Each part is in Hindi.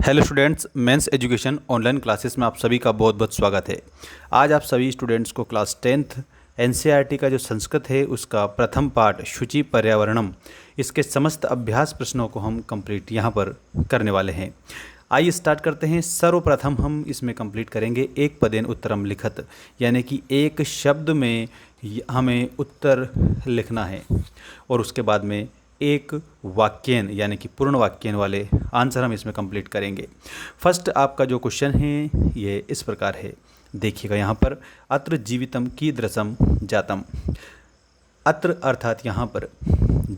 Hello students, men's education online classes में आप सभी का बहुत बहुत स्वागत है। आज आप सभी स्टूडेंट्स को क्लास 10th एनसीईआरटी का जो संस्कृत है उसका प्रथम पाठ शुचि पर्यावरणम, इसके समस्त अभ्यास प्रश्नों को हम कंप्लीट यहाँ पर करने वाले हैं। आइए स्टार्ट करते हैं। सर्वप्रथम हम इसमें कंप्लीट करेंगे एक पदेन उत्तरम लिखत, यानी कि एक शब्द में हमें उत्तर लिखना है और उसके बाद में एक वाक्यन यानी कि पूर्ण वाक्यन वाले आंसर हम इसमें कंप्लीट करेंगे। फर्स्ट आपका जो क्वेश्चन है ये इस प्रकार है, देखिएगा यहाँ पर अत्र जीवितम कीदृशम जातम। अत्र अर्थात यहाँ पर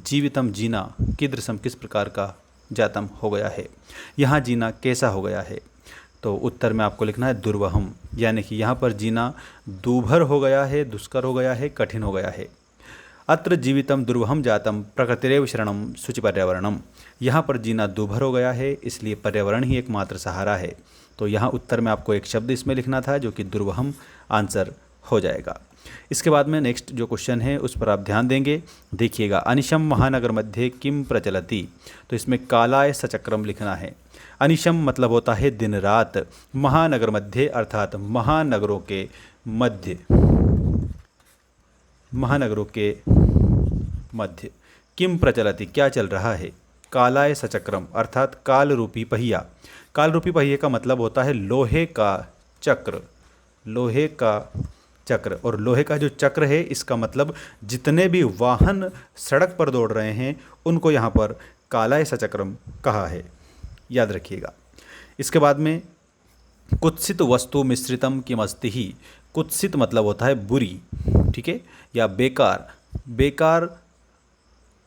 जीवितम जीना, कीदृशम किस प्रकार का, जातम हो गया है, यहाँ जीना कैसा हो गया है। तो उत्तर में आपको लिखना है दुर्वहम, यानी कि यहाँ पर जीना दूभर हो गया है, दुष्कर हो गया है, कठिन हो गया है। अत्र जीवितम दुर्वहम जातम प्रकृतिरेव शरणम शुचि पर्यावरणम, यहाँ पर जीना दूभर हो गया है, इसलिए पर्यावरण ही एकमात्र सहारा है। तो यहाँ उत्तर में आपको एक शब्द इसमें लिखना था जो कि दुर्वहम आंसर हो जाएगा। इसके बाद में नेक्स्ट जो क्वेश्चन है उस पर आप ध्यान देंगे। देखिएगा, अनिशम महानगर मध्य किम प्रचलति, तो इसमें कालाय सचक्रम लिखना है। अनिशम मतलब होता है दिन रात, महानगर मध्य अर्थात महानगरों के मध्य, महानगरों के मध्य, किम प्रचलति क्या चल रहा है, कालाय सचक्रम अर्थात काल रूपी पहिया। काल रूपी पहिए का मतलब होता है लोहे का चक्र, लोहे का चक्र। और लोहे का जो चक्र है इसका मतलब जितने भी वाहन सड़क पर दौड़ रहे हैं उनको यहाँ पर कालाय सचक्रम कहा है, याद रखिएगा। इसके बाद में कुत्सित वस्तु मिश्रितम किमस्ति ही, कुत्सित मतलब होता है बुरी, ठीक है, या बेकार, बेकार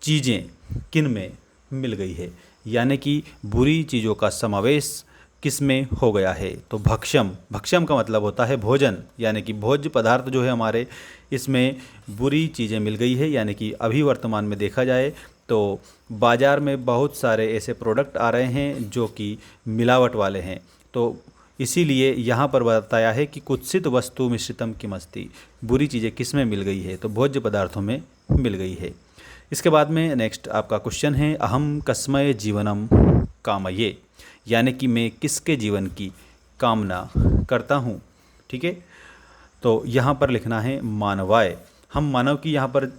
चीज़ें किन में मिल गई है, यानी कि बुरी चीज़ों का समावेश किस में हो गया है। तो भक्षम, भक्षम का मतलब होता है भोजन, यानी कि भोज्य पदार्थ जो है हमारे, इसमें बुरी चीज़ें मिल गई है। यानी कि अभी वर्तमान में देखा जाए तो बाज़ार में बहुत सारे ऐसे प्रोडक्ट आ रहे हैं जो कि मिलावट वाले हैं, तो इसीलिए यहाँ पर बताया है कि कुत्सित वस्तु मिश्रितम किमस्ति, बुरी चीज़ें किस में मिल गई है, तो भोज्य पदार्थों में मिल गई है। इसके बाद में नेक्स्ट आपका क्वेश्चन है अहम कस्मय जीवनम कामये, यानी कि मैं किसके जीवन की कामना करता हूँ, ठीक है। तो यहाँ पर लिखना है मानवाय, हम मानव की यहाँ पर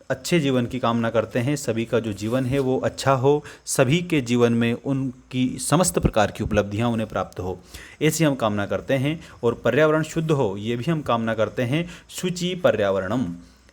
अच्छे जीवन की कामना करते हैं, सभी का जो जीवन है वो अच्छा हो, सभी के जीवन में उनकी समस्त प्रकार की उपलब्धियाँ उन्हें प्राप्त हो, ऐसी हम कामना करते हैं। और पर्यावरण शुद्ध हो ये भी हम कामना करते हैं, शुचि पर्यावरणम,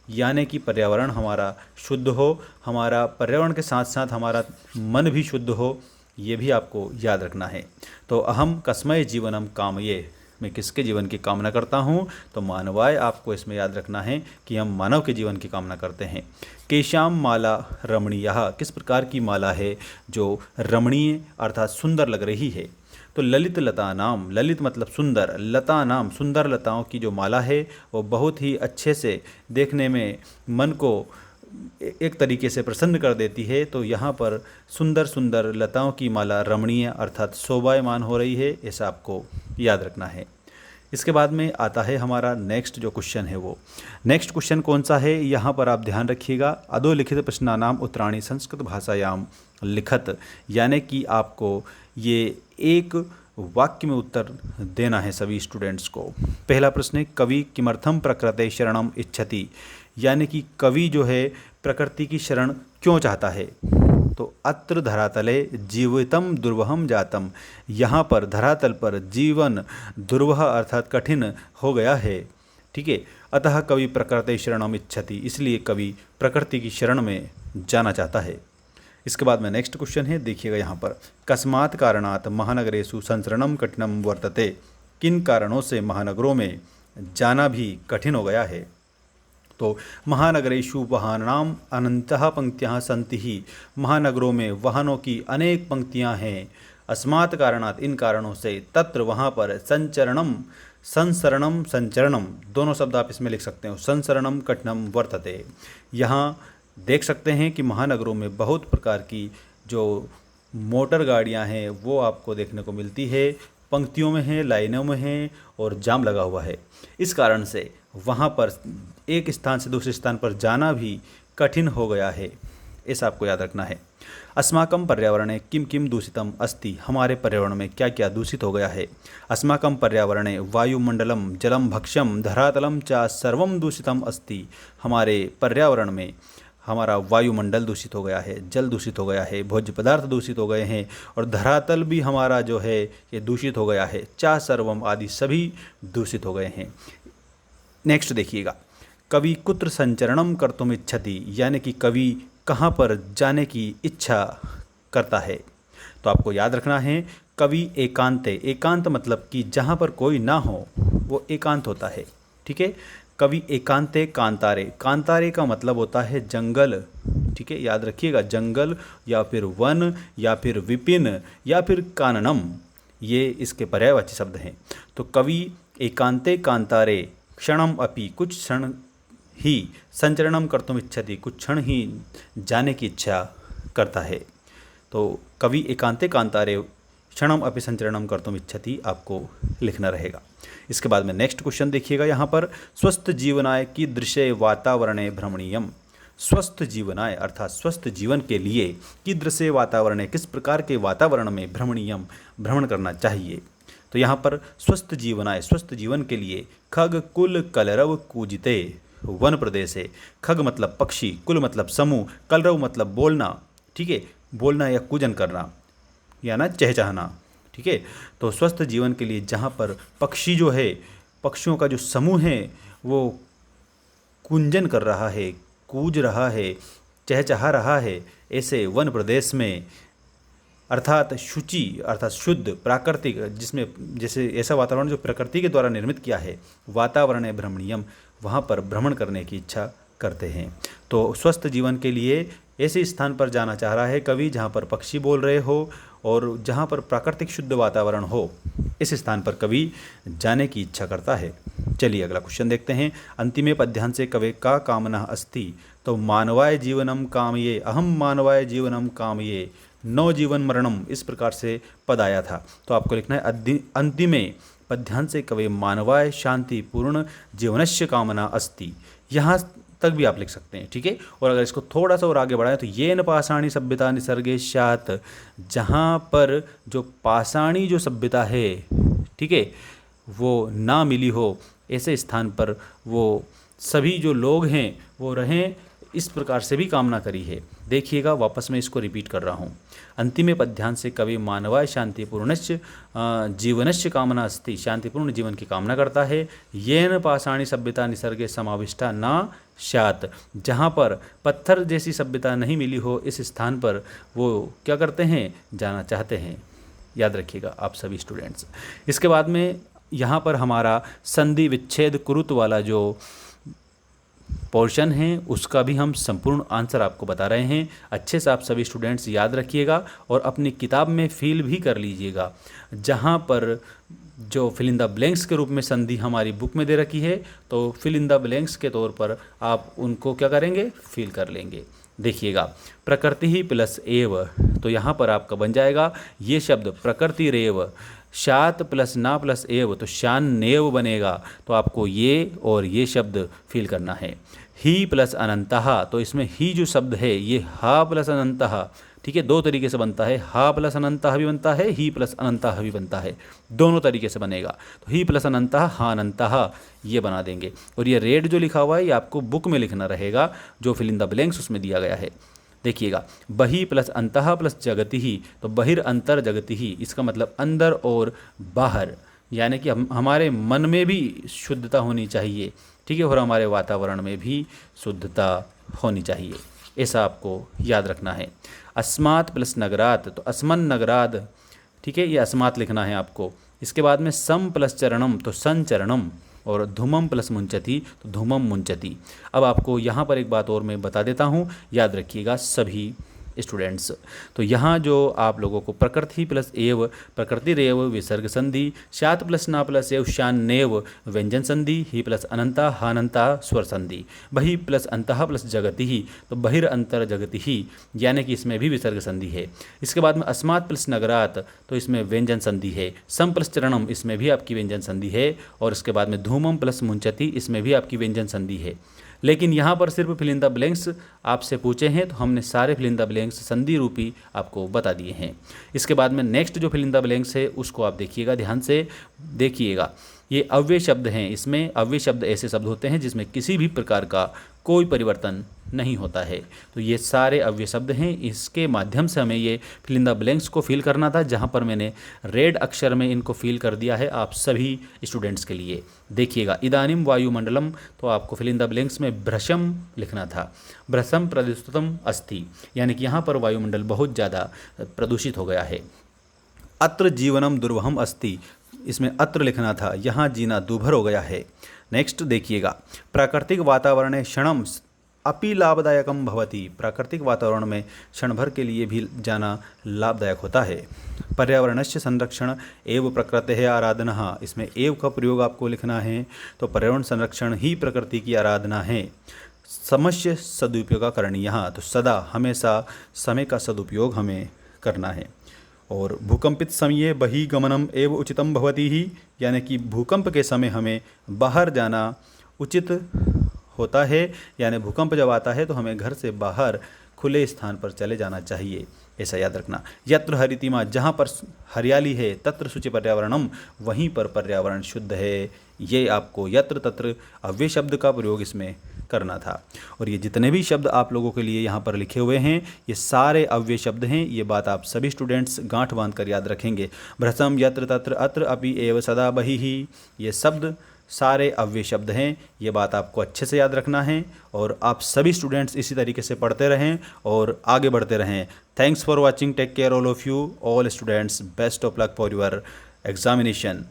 यानी कि पर्यावरण हमारा शुद्ध हो, हमारा पर्यावरण के साथ साथ हमारा मन भी शुद्ध हो, ये भी आपको याद रखना है। तो अहम कस्मय जीवनम कामये, मैं किसके जीवन की कामना करता हूँ, तो मानवाय आपको इसमें याद रखना है कि हम मानव के जीवन की कामना करते हैं। केशाम माला रमणीय, किस प्रकार की माला है जो रमणीय अर्थात सुंदर लग रही है। तो ललित लता नाम, ललित मतलब सुंदर, लता नाम सुंदर लताओं की जो माला है वो बहुत ही अच्छे से देखने में मन को एक तरीके से प्रसन्न कर देती है। तो यहाँ पर सुंदर सुंदर लताओं की माला रमणीय अर्थात शोभायमान हो रही है, ऐसा आपको याद रखना है। इसके बाद में आता है हमारा नेक्स्ट जो क्वेश्चन है वो, नेक्स्ट क्वेश्चन कौन सा है यहाँ पर आप ध्यान रखिएगा। अधोलिखित प्रश्नानाम उत्तराणि संस्कृत भाषायाम लिखत, यानी कि आपको ये एक वाक्य में उत्तर देना है सभी स्टूडेंट्स को। पहला प्रश्न है कवि किमर्थम प्रकृते शरणम इच्छति, यानी कि कवि जो है प्रकृति की शरण क्यों चाहता है। तो अत्र धरातले जीवितम दुर्वहम जातम, यहाँ पर धरातल पर जीवन दुर्वह अर्थात कठिन हो गया है, ठीक है। अतः कवि प्रकृते शरणम इच्छति, इसलिए कवि प्रकृति की शरण में जाना चाहता है। इसके बाद में नेक्स्ट क्वेश्चन है, देखिएगा यहाँ पर कस्मात् कारणात् महानगरेषु संचरणम कठिनम वर्तते, किन कारणों से महानगरों में जाना भी कठिन हो गया है। तो महानगरेषु वाहनानाम अनंतः पंक्तियाँ सन्ति ही, महानगरों में वाहनों की अनेक पंक्तियाँ हैं। अस्मात् कारणात् इन कारणों से, तत्र वहाँ पर संचरणम, संसरणम संचरणम दोनों शब्द आप इसमें लिख सकते हो, संसरणम कठिनम वर्तते। यहाँ देख सकते हैं कि महानगरों में बहुत प्रकार की जो मोटर गाड़ियाँ हैं वो आपको देखने को मिलती है, पंक्तियों में है, लाइनों में है और जाम लगा हुआ है। इस कारण से वहाँ पर एक स्थान से दूसरे स्थान पर जाना भी कठिन हो गया है, ऐसा आपको याद रखना है। अस्माकं पर्यावरणे किं किं दूषितम अस्ति, हमारे पर्यावरण में क्या क्या दूषित हो गया है। अस्माकं पर्यावरणे वायुमंडलम जलम भक्ष्यम धरातलम च सर्वम दूषितम अस्ति, हमारे पर्यावरण में हमारा वायुमंडल दूषित हो गया है, जल दूषित हो गया है, भोज्य पदार्थ दूषित हो गए हैं और धरातल भी हमारा जो है ये दूषित हो गया है। चा सर्वम आदि सभी दूषित हो गए हैं। नेक्स्ट देखिएगा, कवि कुत्र संचरणम कर्तुम इच्छति, यानी कि कवि कहाँ पर जाने की इच्छा करता है। तो आपको याद रखना है कवि एकांते, एकांत मतलब कि जहाँ पर कोई ना हो वो एकांत होता है। ठीक है, कवि एकांते कांतारे, कांतारे का मतलब होता है जंगल। ठीक है, याद रखिएगा, जंगल या फिर वन या फिर विपिन या फिर काननम, ये इसके पर्यायवाची शब्द हैं। तो कवि एकांते कांतारे क्षणम अपि, कुछ क्षण ही, संचरणम कर्तुम इच्छति, कुछ क्षण ही जाने की इच्छा करता है। तो कवि एकांते कांतारे क्षणम अपि संचरणम कर्तुम इच्छति आपको लिखना रहेगा। इसके बाद में नेक्स्ट क्वेश्चन देखिएगा, यहाँ पर स्वस्थ जीवनाय कीदृशे वातावरणे भ्रमणीयम। स्वस्थ जीवनाय अर्थात स्वस्थ जीवन के लिए कीदृशे वातावरणे, किस प्रकार के वातावरण में भ्रमणीयम भ्रमण करना चाहिए। तो यहाँ पर स्वस्थ जीवनाय, स्वस्थ जीवन के लिए खग कुल कलरव कूजिते वन प्रदेशे। खग मतलब पक्षी, कुल मतलब समूह, कलरव मतलब बोलना। ठीक है, बोलना या कूजन करना या ना चहचहाना। ठीक है, तो स्वस्थ जीवन के लिए जहाँ पर पक्षी जो है, पक्षियों का जो समूह है वो कुंजन कर रहा है, कूज रहा है, चहचहा रहा है, ऐसे वन प्रदेश में अर्थात शुचि अर्थात शुद्ध प्राकृतिक, जिसमें जैसे ऐसा वातावरण जो प्रकृति के द्वारा निर्मित किया है, वातावरण है भ्रमणीयम, वहाँ पर भ्रमण करने की इच्छा करते हैं। तो स्वस्थ जीवन के लिए ऐसे स्थान पर जाना चाह रहा है कवि जहाँ पर पक्षी बोल रहे हो और जहाँ पर प्राकृतिक शुद्ध वातावरण हो, इस स्थान पर कवि जाने की इच्छा करता है। चलिए अगला क्वेश्चन देखते हैं। अंतिमे पद्यांशे कवे का कामना अस्ति। तो मानवाय जीवनम कामये, अहम मानवाय जीवनम कामये, नौ जीवन मरणम, इस प्रकार से पद आया था। तो आपको लिखना है अंतिमे पद्यांशे कवे मानवाय शांतिपूर्ण जीवनस्य कामना अस्ति। यहाँ तक भी आप लिख सकते हैं। ठीक है, और अगर इसको थोड़ा सा और आगे बढ़ाएं तो येन पाषाणी सभ्यता निसर्गे स्यात्, जहाँ पर जो पाषाणी जो सभ्यता है, ठीक है, वो ना मिली हो, ऐसे स्थान पर वो सभी जो लोग हैं वो रहें, इस प्रकार से भी कामना करी है। देखिएगा, वापस मैं इसको रिपीट कर रहा हूँ। अंतिमे पद्यांशे कवि मानवाय शांतिपूर्णस्य जीवनस्य कामना अस्ति, शांतिपूर्ण जीवन की कामना करता है। येन पाषाणी सभ्यता निसर्गे समाविष्टा न स्यात्, जहाँ पर पत्थर जैसी सभ्यता नहीं मिली हो, इस स्थान पर वो क्या करते हैं, जाना चाहते हैं। याद रखिएगा आप सभी स्टूडेंट्स। इसके बाद में यहाँ पर हमारा संधि विच्छेद कुरुत वाला जो पोर्शन है उसका भी हम संपूर्ण आंसर आपको बता रहे हैं। अच्छे से आप सभी स्टूडेंट्स याद रखिएगा और अपनी किताब में फिल भी कर लीजिएगा। जहाँ पर जो फिल इन द ब्लैंक्स के रूप में संधि हमारी बुक में दे रखी है, तो फिल इन द ब्लैंक्स के तौर पर आप उनको क्या करेंगे, फिल कर लेंगे। देखिएगा, प्रकृति ही प्लस एव, तो यहाँ पर आपका बन जाएगा ये शब्द प्रकृति रेव, शात प्लस ना प्लस एव, तो शान नेव बनेगा। तो आपको ये और ये शब्द फिल करना है। ही प्लस अनंतः, तो इसमें ही जो शब्द है ये हा प्लस अनंतः, ठीक है, दो तरीके से बनता है। हा प्लस अनंतः भी बनता है, ही प्लस अनंतः भी बनता है, दोनों तरीके से बनेगा। तो ही प्लस अनंतः, हा अनंतः, ये बना देंगे। और ये रेड जो लिखा हुआ है ये आपको बुक में लिखना रहेगा, जो फिल इन द ब्लैंक्स उसमें दिया गया है। देखिएगा, बहि प्लस अंतः प्लस जगति ही, तो बहिर अंतर जगति ही, इसका मतलब अंदर और बाहर, यानी कि हमारे मन में भी शुद्धता होनी चाहिए, ठीक है, और हमारे वातावरण में भी शुद्धता होनी चाहिए, ऐसा आपको याद रखना है। अस्मात् प्लस नगरात, तो अस्मन नगराद, ठीक है, ये अस्मात् लिखना है आपको। इसके बाद में सम प्लस चरणम, तो संचरणम, और धूमम प्लस मुंचति, तो धूमम मुंचति। अब आपको यहाँ पर एक बात और मैं बता देता हूँ, याद रखिएगा सभी स्टूडेंट्स। तो यहाँ जो आप लोगों को प्रकृति प्लस एव, प्रकृति रेव विसर्ग संधि, शात प्लस ना प्लस एव शान नेव व्यंजन संधि, ही प्लस अनंता हानंता स्वर संधि, बहि प्लस अंतः प्लस जगति ही, तो बहिर अंतर जगति ही, यानी कि इसमें भी विसर्ग संधि है। इसके बाद में अस्मात् प्लस नगरात, तो इसमें व्यंजन संधि है। सम प्लस चरणम, इसमें भी आपकी व्यंजन संधि है। और इसके बाद में धूमम प्लस मुंचति, इसमें भी आपकी व्यंजन संधि है। लेकिन यहाँ पर सिर्फ फिल इन द ब्लैंक्स आपसे पूछे हैं तो हमने सारे फिल इन द ब्लैंक्स संधि रूपी आपको बता दिए हैं। इसके बाद में नेक्स्ट जो फिल इन द ब्लैंक्स है उसको आप देखिएगा, ध्यान से देखिएगा। ये अव्यय शब्द हैं। इसमें अव्यय शब्द ऐसे शब्द होते हैं जिसमें किसी भी प्रकार का कोई परिवर्तन नहीं होता है। तो ये सारे अव्यय शब्द हैं। इसके माध्यम से हमें ये फिल इन द ब्लैंक्स को फिल करना था, जहाँ पर मैंने रेड अक्षर में इनको फिल कर दिया है आप सभी स्टूडेंट्स के लिए। देखिएगा, इदानीम वायुमंडलम, तो आपको फिल इन द ब्लैंक्स में भ्रशम लिखना था। भ्रशम प्रदूषितम अस्ति, यानी कि यहाँ पर वायुमंडल बहुत ज़्यादा प्रदूषित हो गया है। अत्र जीवनम दुर्वहम अस्ति, इसमें अत्र लिखना था, यहाँ जीना दूभर हो गया है। नेक्स्ट देखिएगा, प्राकृतिक वातावरण क्षणम अपि लाभदायकम भवति, प्राकृतिक वातावरण में क्षण भर के लिए भी जाना लाभदायक होता है। पर्यावरणस्य संरक्षण एवं प्रकृतेः आराधना, इसमें एव का प्रयोग आपको लिखना है। तो पर्यावरण संरक्षण ही प्रकृति की आराधना है। समस्य सदुपयोग करणीय, तो सदा हमेशा समय का सदुपयोग हमें करना है। और भूकंपित समये बहिगमनम एवं उचितम भवति ही, यानी कि भूकंप के समय हमें बाहर जाना उचित होता है। यानी भूकंप जब आता है तो हमें घर से बाहर खुले स्थान पर चले जाना चाहिए, ऐसा याद रखना। यत्र हरितिमा, जहाँ पर हरियाली है, तत्र शुचि पर्यावरणम, वहीं पर पर्यावरण शुद्ध है। ये आपको यत्र तत्र अव्यय शब्द का प्रयोग इसमें करना था। और ये जितने भी शब्द आप लोगों के लिए यहाँ पर लिखे हुए हैं ये सारे अव्यय शब्द हैं। ये बात आप सभी स्टूडेंट्स गांठ बांध कर याद रखेंगे। भ्रसम, यत्र तत्र, अत्र, अपि, एव, सदा, बहिः, ये शब्द सारे अव्यय शब्द हैं। ये बात आपको अच्छे से याद रखना है और आप सभी स्टूडेंट्स इसी तरीके से पढ़ते रहें और आगे बढ़ते रहें। Thanks for watching, take care all of you, all students, best of luck for your examination.